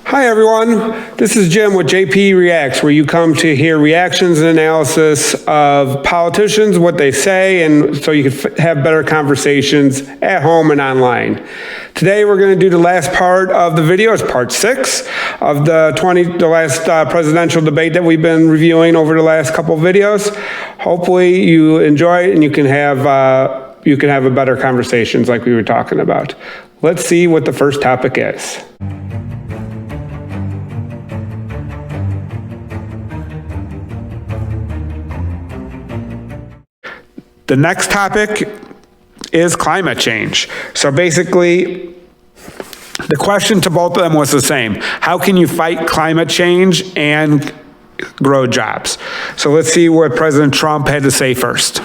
Hi everyone, this is Jim with JP Reacts, where you come to hear reactions and analysis of politicians, what they say, and so you can have better conversations at home and online. Today we're going to do the last part of the video. It's part 6 of the last presidential debate that we've been reviewing over the last couple of videos. Hopefully you enjoy it and you can have a better conversations like we were talking about. Let's see what the first topic is. The next topic is climate change. So basically, the question to both of them was the same. How can you fight climate change and grow jobs? So let's see what President Trump had to say first.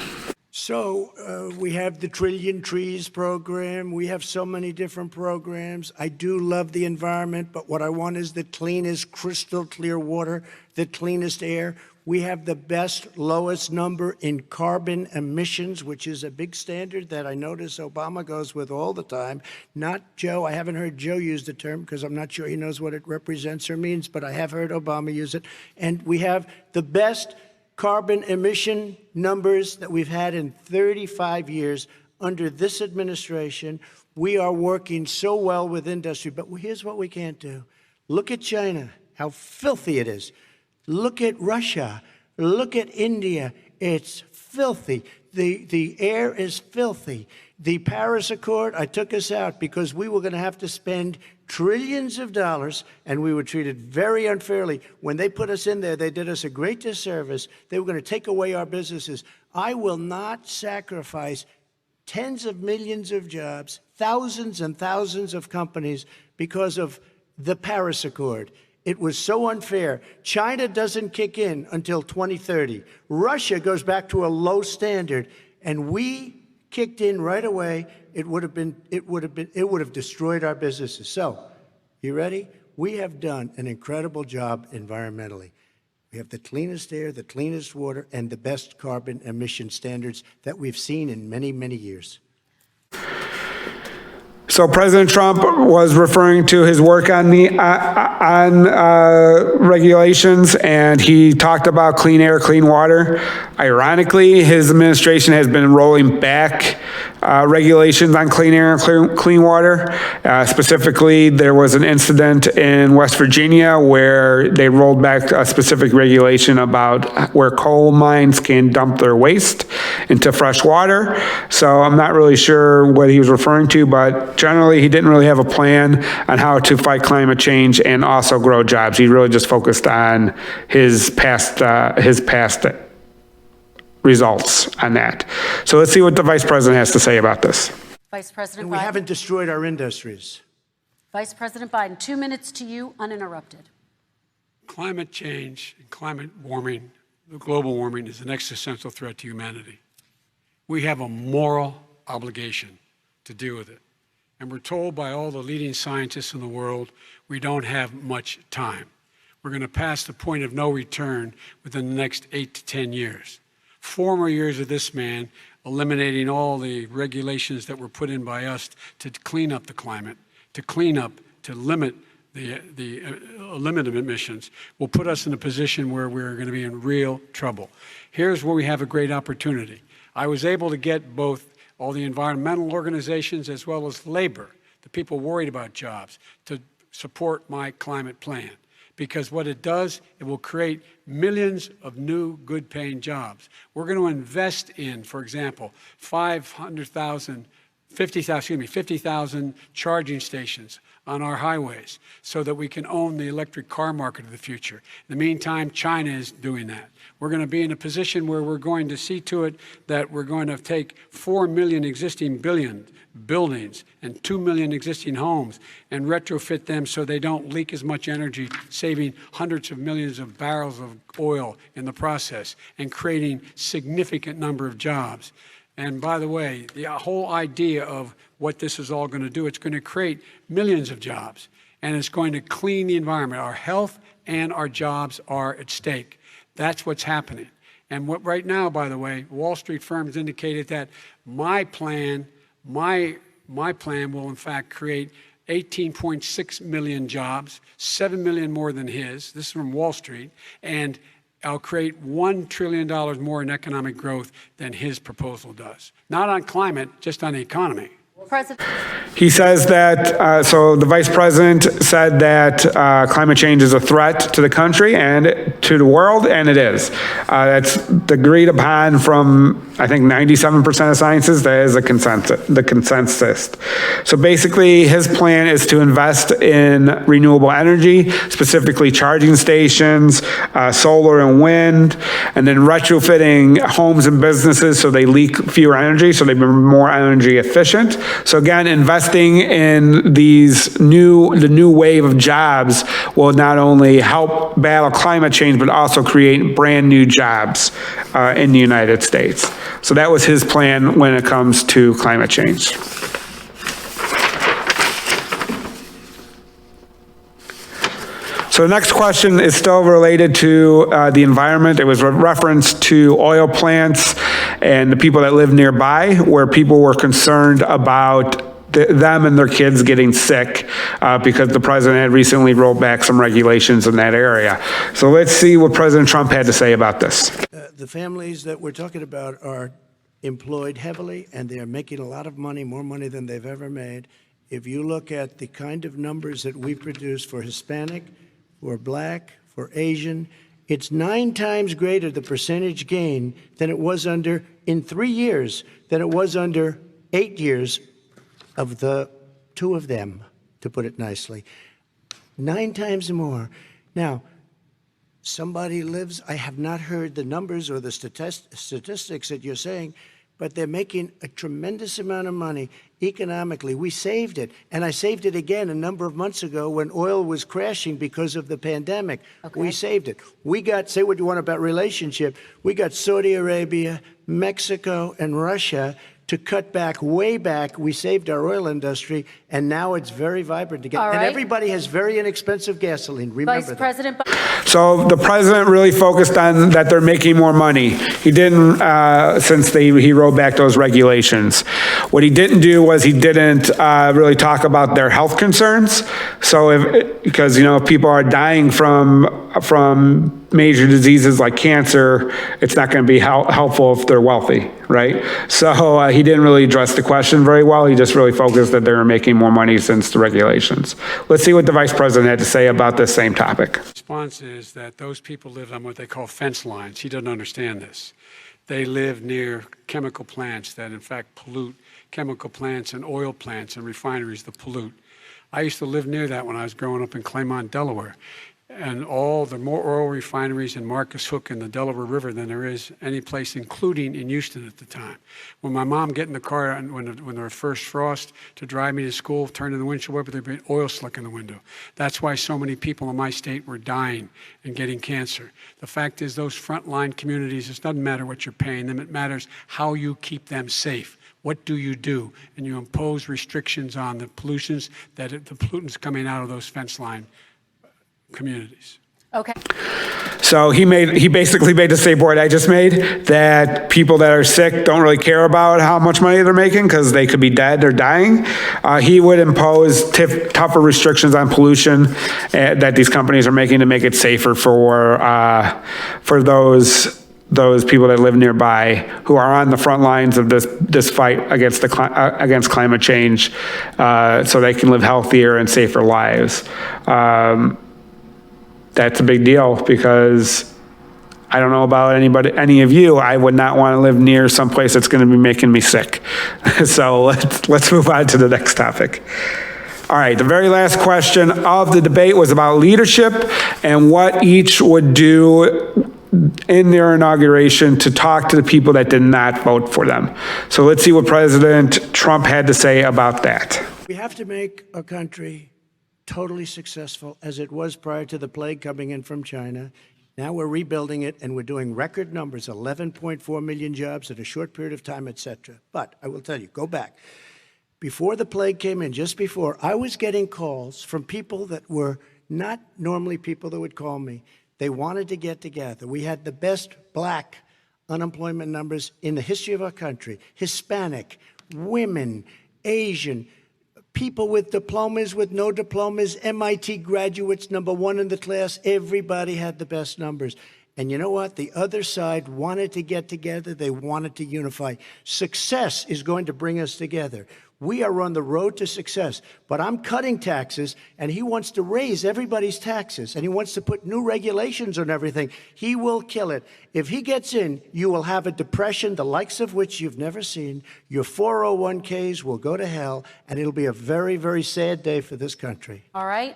So we have the Trillion Trees program. We have so many different programs. I do love the environment, but what I want is the cleanest, crystal clear water, the cleanest air. We have the best, lowest number in carbon emissions, which is a big standard that I notice Obama goes with all the time. Not Joe. I haven't heard Joe use the term because I'm not sure he knows what it represents or means, but I have heard Obama use it. And we have the best carbon emission numbers that we've had in 35 years under this administration. We are working so well with industry, but here's what we can't do. Look at China, how filthy it is. Look at Russia. Look at India. It's filthy. The air is filthy. The Paris Accord, I took us out because we were going to have to spend trillions of dollars, and we were treated very unfairly. When they put us in there, they did us a great disservice. They were going to take away our businesses. I will not sacrifice tens of millions of jobs, thousands and thousands of companies because of the Paris Accord. It was so unfair. China doesn't kick in until 2030. Russia goes back to a low standard, and we kicked in right away. It would have destroyed our businesses. So, you ready? We have done an incredible job environmentally. We have the cleanest air, the cleanest water, and the best carbon emission standards that we've seen in many, many years. So President Trump was referring to his work on regulations, and he talked about clean air, clean water. Ironically, his administration has been rolling back regulations on clean air and clean water. Specifically, there was an incident in West Virginia where they rolled back a specific regulation about where coal mines can dump their waste into fresh water. So I'm not really sure what he was referring to, but generally he didn't really have a plan on how to fight climate change and also grow jobs. He really just focused on his past results on that. So let's see what the Vice President has to say about this. Vice President Biden. We haven't destroyed our industries. Vice President Biden, 2 minutes to you, uninterrupted. Climate change and climate warming, global warming, is an existential threat to humanity. We have a moral obligation to deal with it. And we're told by all the leading scientists in the world we don't have much time. We're going to pass the point of no return within the next 8 to 10 years. 4 more years of this man eliminating all the regulations that were put in by us to clean up the climate, to limit emissions, will put us in a position where we're going to be in real trouble. Here's where we have a great opportunity. I was able to get both all the environmental organizations as well as labor, the people worried about jobs, to support my climate plan. Because what it does, it will create millions of new good-paying jobs. We're going to invest in, for example, 50,000 charging stations on our highways so that we can own the electric car market of the future. In the meantime, China is doing that. We're going to be in a position where we're going to see to it that we're going to take 4 million existing buildings and 2 million existing homes and retrofit them so they don't leak as much energy, saving hundreds of millions of barrels of oil in the process and creating significant number of jobs. And by the way, the whole idea of what this is all going to do, it's going to create millions of jobs, and it's going to clean the environment. Our health and our jobs are at stake. That's what's happening. And right now, by the way, Wall Street firms indicated that my plan will in fact create 18.6 million jobs, 7 million more than his. This is from Wall Street. And I'll create $1 trillion more in economic growth than his proposal does. Not on climate, just on the economy. President. He says that, so the vice president said that climate change is a threat to the country and to the world, and it is. That's agreed upon from, I think, 97% of scientists. That is the consensus. So basically, his plan is to invest in renewable energy, specifically charging stations, solar and wind, and then retrofitting homes and businesses so they leak fewer energy, so they become more energy efficient. So again, investing in the new wave of jobs will not only help battle climate change, but also create brand new jobs in the United States. So that was his plan when it comes to climate change. So the next question is still related to the environment. It was a reference to oil plants and the people that live nearby, where people were concerned about them and their kids getting sick because the president had recently rolled back some regulations in that area. So let's see what President Trump had to say about this. The families that we're talking about are employed heavily, and they are making a lot of money, more money than they've ever made. If you look at the kind of numbers that we produce for Hispanic, for Black, for Asian, it's 9 times greater, the percentage gain, than it was in 3 years, than it was under 8 years of the 2 of them, to put it nicely. 9 times more. Now, somebody lives, I have not heard the numbers or the statistics that you're saying, but they're making a tremendous amount of money economically. We saved it, and I saved it again a number of months ago when oil was crashing because of the pandemic. Okay. We saved it. We got, say what you want about relationship, we got Saudi Arabia, Mexico, and Russia to cut back, way back. We saved our oil industry, and now it's very vibrant again. And everybody has very inexpensive gasoline. Remember Vice President. So the president really focused on that they're making more money. He didn't, since he rolled back those regulations. What he didn't do was he didn't really talk about their health concerns. So because if people are dying from major diseases like cancer, it's not going to be helpful if they're wealthy, right? So he didn't really address the question very well. He just really focused that they were making more money since the regulations. Let's see what the vice president had to say about this same topic. The response is that those people live on what they call fence lines. He doesn't understand this. They live near chemical plants that in fact pollute, chemical plants and oil plants and refineries that pollute. I used to live near that when I was growing up in Claymont, Delaware. And all the more oil refineries in Marcus Hook and the Delaware River than there is any place, including in Houston at the time. When my mom get in the car and when there was first frost to drive me to school, turn in the windshield wiper, there'd be oil slick in the window. That's why so many people in my state were dying and getting cancer. The fact is, those frontline communities, it doesn't matter what you're paying them, it matters how you keep them safe. What do you do? And you impose restrictions on the pollutions, the pollutants coming out of those fence line communities. Okay. So he basically made the same point I just made, that people that are sick don't really care about how much money they're making because they could be dead or dying. He would impose tougher restrictions on pollution that these companies are making to make it safer for those people that live nearby who are on the front lines of this fight against against climate change, so they can live healthier and safer lives. That's a big deal because I don't know about any of you, I would not want to live near someplace that's going to be making me sick. So let's move on to the next topic. All right, the very last question of the debate was about leadership and what each would do in their inauguration to talk to the people that did not vote for them. So let's see what President Trump had to say about that. We have to make our country totally successful as it was prior to the plague coming in from China. Now we're rebuilding it, and we're doing record numbers, 11.4 million jobs in a short period of time, et cetera. But I will tell you, go back. Before the plague came in, just before, I was getting calls from people that were not normally people that would call me. They wanted to get together. We had the best Black unemployment numbers in the history of our country. Hispanic, women, Asian, people with diplomas, with no diplomas, MIT graduates, #1 in the class. Everybody had the best numbers. And you know what? The other side wanted to get together. They wanted to unify. Success is going to bring us together. We are on the road to success. But I'm cutting taxes, and he wants to raise everybody's taxes, and he wants to put new regulations on everything. He will kill it. If he gets in, you will have a depression, the likes of which you've never seen. Your 401ks will go to hell, and it'll be a very, very sad day for this country. All right?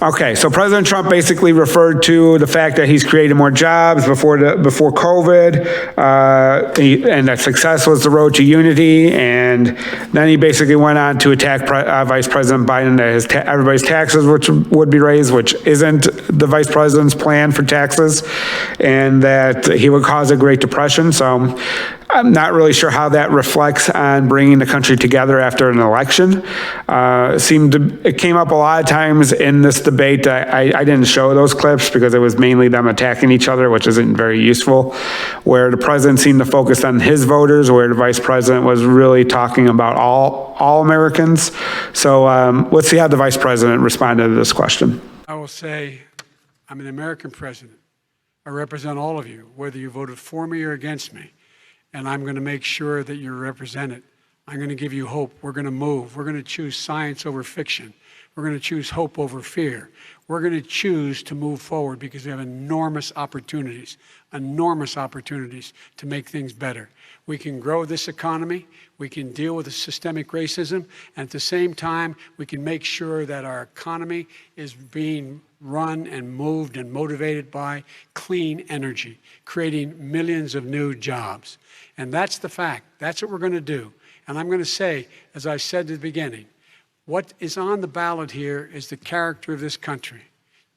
Okay, so President Trump basically referred to the fact that he's created more jobs before COVID, and that success was the road to unity. And then he basically went on to attack Vice President Biden that everybody's taxes which would be raised, which isn't the Vice President's plan for taxes, and that he would cause a Great Depression. So I'm not really sure how that reflects on bringing the country together after an election. It came up a lot of times in this debate. I didn't show those clips because it was mainly them attacking each other, which isn't very useful, where the president seemed to focus on his voters, where the vice president was really talking about all Americans. So let's see how the vice president responded to this question. I will say, I'm an American president. I represent all of you, whether you voted for me or against me. And I'm going to make sure that you're represented. I'm going to give you hope. We're going to move. We're going to choose science over fiction. We're going to choose hope over fear. We're going to choose to move forward because we have enormous opportunities to make things better. We can grow this economy. We can deal with the systemic racism. And at the same time, we can make sure that our economy is being run and moved and motivated by clean energy, creating millions of new jobs. And that's the fact. That's what we're going to do. And I'm going to say, as I said at the beginning, what is on the ballot here is the character of this country.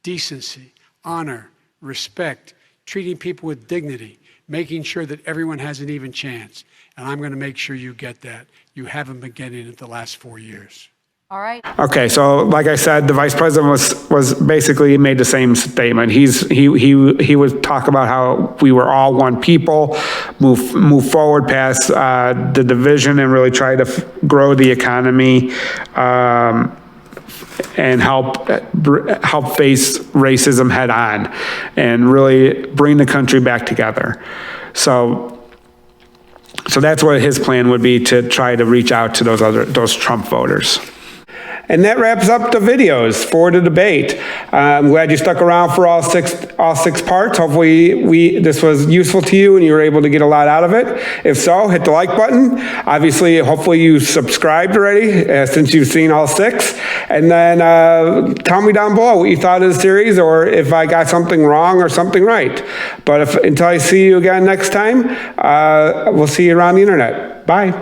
Decency, honor, respect, treating people with dignity, making sure that everyone has an even chance. And I'm going to make sure you get that. You haven't been getting it the last 4 years. All right. Okay, so like I said, the vice president was basically made the same statement. He would talk about how we were all one people, move forward past the division, and really try to grow the economy and help face racism head on, and really bring the country back together. So that's what his plan would be, to try to reach out to those Trump voters. And that wraps up the videos for the debate. I'm glad you stuck around for all six parts. Hopefully this was useful to you and you were able to get a lot out of it. If so, hit the like button. Obviously, hopefully you subscribed already since you've seen all 6. And then tell me down below what you thought of the series, or if I got something wrong or something right. But until I see you again next time, we'll see you around the internet. Bye.